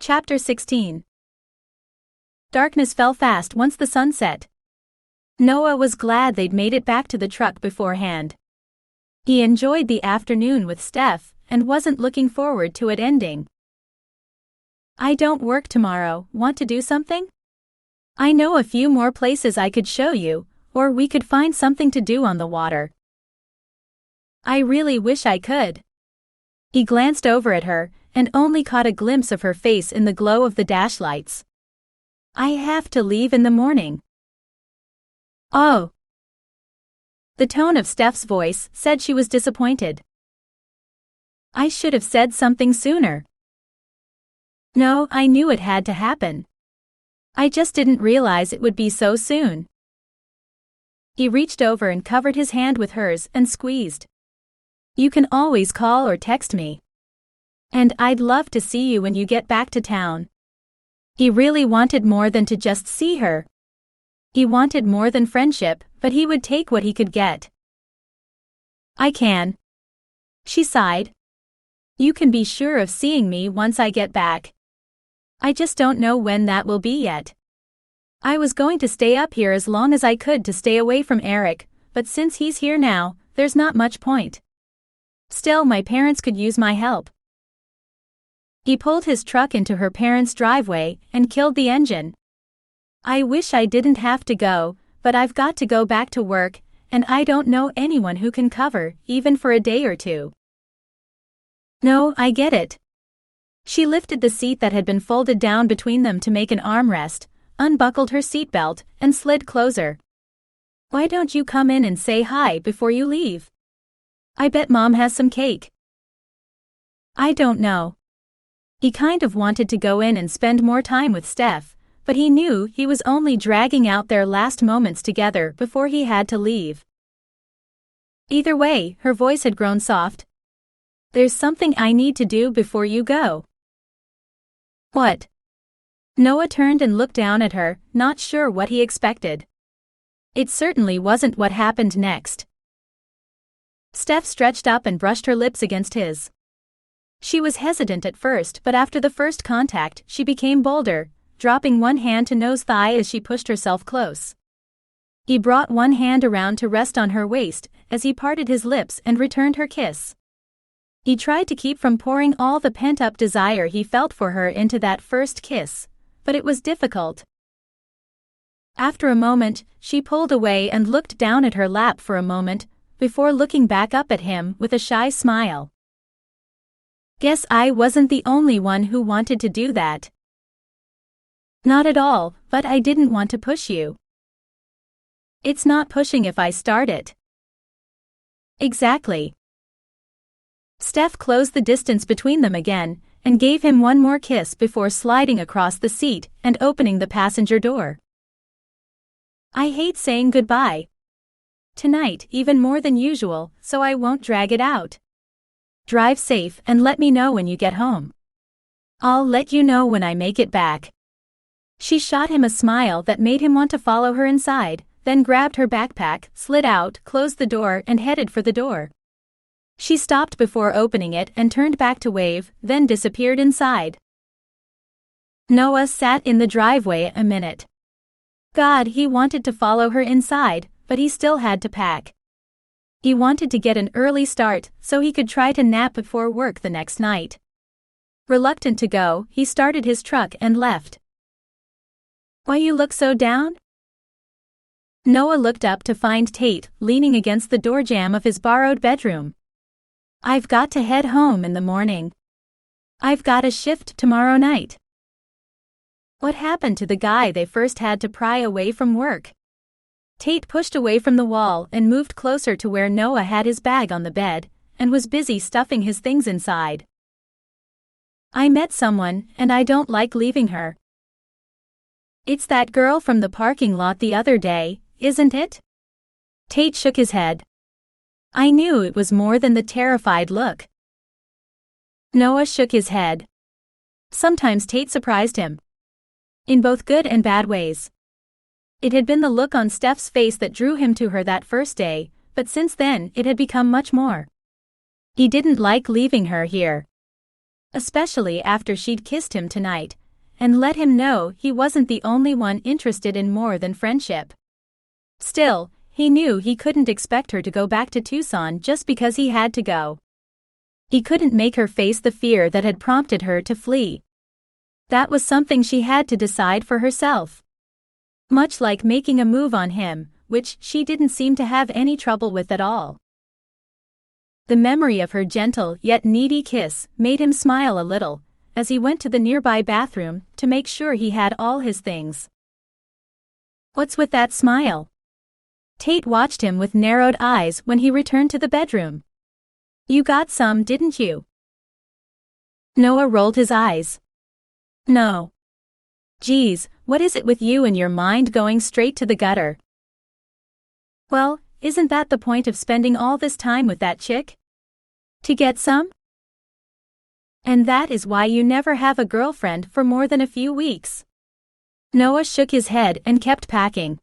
Chapter 16. Darkness fell fast once the sun set. Noah was glad they'd made it back to the truck beforehand. He enjoyed the afternoon with Steph and wasn't looking forward to it ending. "I don't work tomorrow, want to do something? I know a few more places I could show you, or we could find something to do on the water." "I really wish I could." He glanced over at her and only caught a glimpse of her face in the glow of the dash lights. "I have to leave in the morning." "Oh." The tone of Steph's voice said she was disappointed. "I should have said something sooner." "No, I knew it had to happen. I just didn't realize it would be so soon." He reached over and covered his hand with hers and squeezed. "You can always call or text me. And I'd love to see you when you get back to town." He really wanted more than to just see her. He wanted more than friendship, but he would take what he could get. "I can." She sighed. "You can be sure of seeing me once I get back. I just don't know when that will be yet. I was going to stay up here as long as I could to stay away from Eric, but since he's here now, there's not much point. Still, my parents could use my help." He pulled his truck into her parents' driveway and killed the engine. "I wish I didn't have to go, but I've got to go back to work, and I don't know anyone who can cover, even for a day or two." "No, I get it." She lifted the seat that had been folded down between them to make an armrest, unbuckled her seatbelt, and slid closer. "Why don't you come in and say hi before you leave? I bet Mom has some cake." "I don't know." He kind of wanted to go in and spend more time with Steph, but he knew he was only dragging out their last moments together before he had to leave. "Either way," her voice had grown soft. "There's something I need to do before you go." "What?" Noah turned and looked down at her, not sure what he expected. It certainly wasn't what happened next. Steph stretched up and brushed her lips against his. She was hesitant at first, but after the first contact, she became bolder, dropping one hand to Noah's thigh as she pushed herself close. He brought one hand around to rest on her waist as he parted his lips and returned her kiss. He tried to keep from pouring all the pent-up desire he felt for her into that first kiss, but it was difficult. After a moment, she pulled away and looked down at her lap for a moment, before looking back up at him with a shy smile. "Guess I wasn't the only one who wanted to do that." "Not at all, but I didn't want to push you." "It's not pushing if I start it." "Exactly." Steph closed the distance between them again, and gave him one more kiss before sliding across the seat and opening the passenger door. "I hate saying goodbye. Tonight, even more than usual, so I won't drag it out. Drive safe and let me know when you get home. I'll let you know when I make it back." She shot him a smile that made him want to follow her inside, then grabbed her backpack, slid out, closed the door, and headed for the door. She stopped before opening it and turned back to wave, then disappeared inside. Noah sat in the driveway a minute. God, he wanted to follow her inside, but he still had to pack. He wanted to get an early start so he could try to nap before work the next night. Reluctant to go, he started his truck and left. "Why you look so down?" Noah looked up to find Tate leaning against the door jamb of his borrowed bedroom. "I've got to head home in the morning. I've got a shift tomorrow night." What happened to the guy they first had to pry away from work? Tate pushed away from the wall and moved closer to where Noah had his bag on the bed, and was busy stuffing his things inside. "I met someone, and I don't like leaving her." "It's that girl from the parking lot the other day, isn't it?" Tate shook his head. "I knew it was more than the terrified look." Noah shook his head. Sometimes Tate surprised him. In both good and bad ways. It had been the look on Steph's face that drew him to her that first day, but since then it had become much more. He didn't like leaving her here. especially after she'd kissed him tonight, and let him know he wasn't the only one interested in more than friendship. Still, he knew he couldn't expect her to go back to Tucson just because he had to go. He couldn't make her face the fear that had prompted her to flee. That was something she had to decide for herself. Much like making a move on him, which she didn't seem to have any trouble with at all. The memory of her gentle yet needy kiss made him smile a little, as he went to the nearby bathroom to make sure he had all his things. "What's with that smile?" Tate watched him with narrowed eyes when he returned to the bedroom. "You got some, didn't you?" Noah rolled his eyes. "No." "Geez, what is it with you and your mind going straight to the gutter?" "Well, isn't that the point of spending all this time with that chick? To get some? And that is why you never have a girlfriend for more than a few weeks." Noah shook his head and kept packing.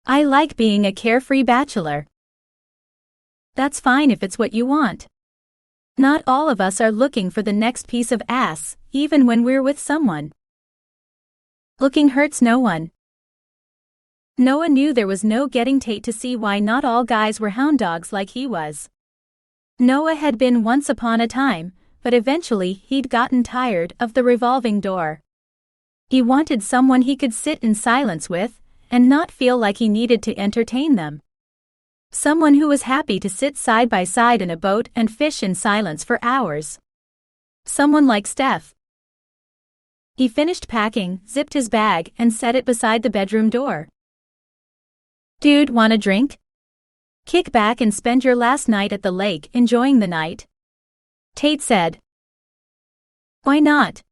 "I like being a carefree bachelor." "That's fine if it's what you want. Not all of us are looking for the next piece of ass, even when we're with someone. Looking hurts no one." Noah knew there was no getting Tate to see why not all guys were hound dogs like he was. Noah had been once upon a time, but eventually he'd gotten tired of the revolving door. He wanted someone he could sit in silence with, and not feel like he needed to entertain them. Someone who was happy to sit side by side in a boat and fish in silence for hours. Someone like Steph. He finished packing, zipped his bag, and set it beside the bedroom door. "Dude, want a drink? Kick back and spend your last night at the lake enjoying the night?" Tate said. "Why not?"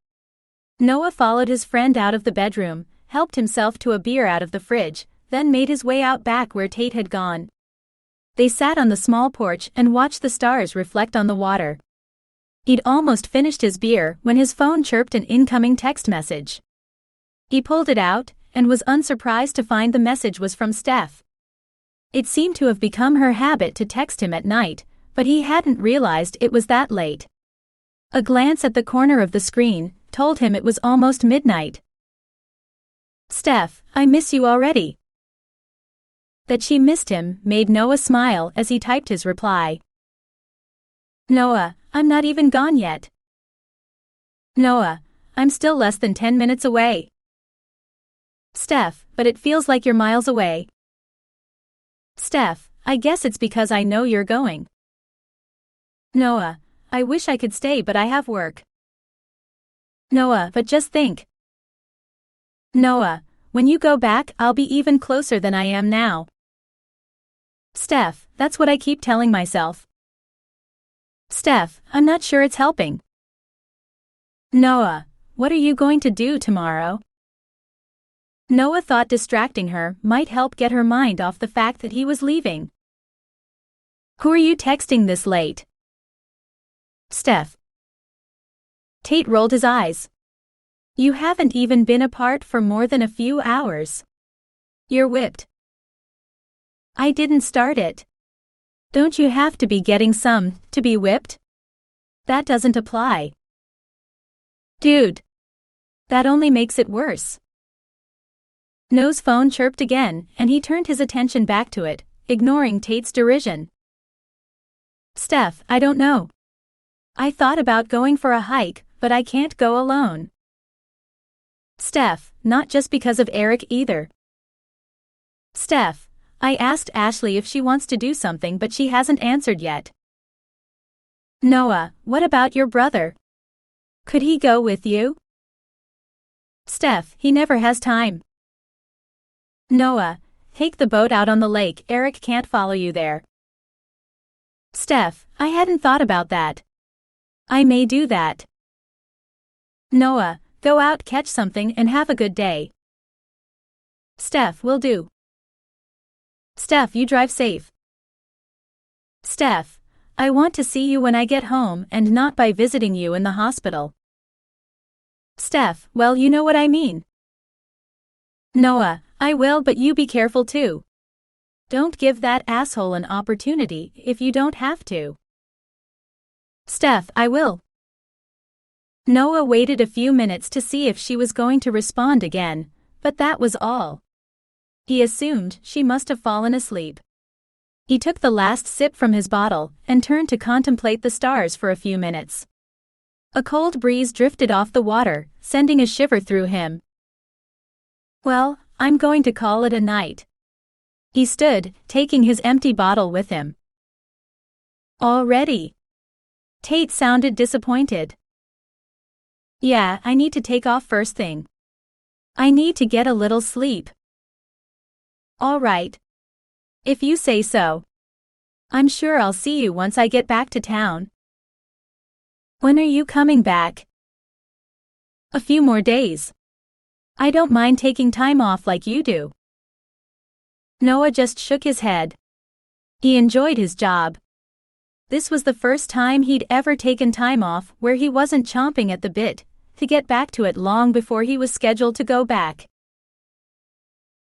Noah followed his friend out of the bedroom, helped himself to a beer out of the fridge, then made his way out back where Tate had gone. They sat on the small porch and watched the stars reflect on the water. He'd almost finished his beer when his phone chirped an incoming text message. He pulled it out, and was unsurprised to find the message was from Steph. It seemed to have become her habit to text him at night, but he hadn't realized it was that late. A glance at the corner of the screen told him it was almost midnight. "Steph, I miss you already." That she missed him made Noah smile as he typed his reply. "Noah, I'm not even gone yet." "Noah, I'm still less than 10 minutes away." "Steph, but it feels like you're miles away." "Steph, I guess it's because I know you're going." "Noah, I wish I could stay but I have work." "Noah, but just think." "Noah, when you go back I'll be even closer than I am now." "Steph, that's what I keep telling myself." "Steph, I'm not sure it's helping." "Noah, what are you going to do tomorrow?" Noah thought distracting her might help get her mind off the fact that he was leaving. "Who are you texting this late?" "Steph." Tate rolled his eyes. "You haven't even been apart for more than a few hours. You're whipped." "I didn't start it." "Don't you have to be getting some to be whipped?" "That doesn't apply." "Dude. That only makes it worse." Noah's phone chirped again, and he turned his attention back to it, ignoring Tate's derision. "Steph, I don't know. I thought about going for a hike, but I can't go alone." "Steph, not just because of Eric either." "Steph, I asked Ashley if she wants to do something but she hasn't answered yet." "Noah, what about your brother? Could he go with you?" "Steph, he never has time." "Noah, take the boat out on the lake, Eric can't follow you there." "Steph, I hadn't thought about that. I may do that." "Noah, go out, catch something and have a good day." "Steph, will do." "Steph, you drive safe." "Steph, I want to see you when I get home and not by visiting you in the hospital." "Steph, well, you know what I mean." "Noah, I will, but you be careful too. Don't give that asshole an opportunity if you don't have to." "Steph, I will." Noah waited a few minutes to see if she was going to respond again, but that was all. He assumed she must have fallen asleep. He took the last sip from his bottle and turned to contemplate the stars for a few minutes. A cold breeze drifted off the water, sending a shiver through him. Well, I'm going to call it a night. He stood, taking his empty bottle with him. Already? Tate sounded disappointed. Yeah, I need to take off first thing. I need to get a little sleep. All right. If you say so. I'm sure I'll see you once I get back to town. When are you coming back? A few more days. I don't mind taking time off like you do. Noah just shook his head. He enjoyed his job. This was the first time he'd ever taken time off where he wasn't chomping at the bit to get back to it long before he was scheduled to go back.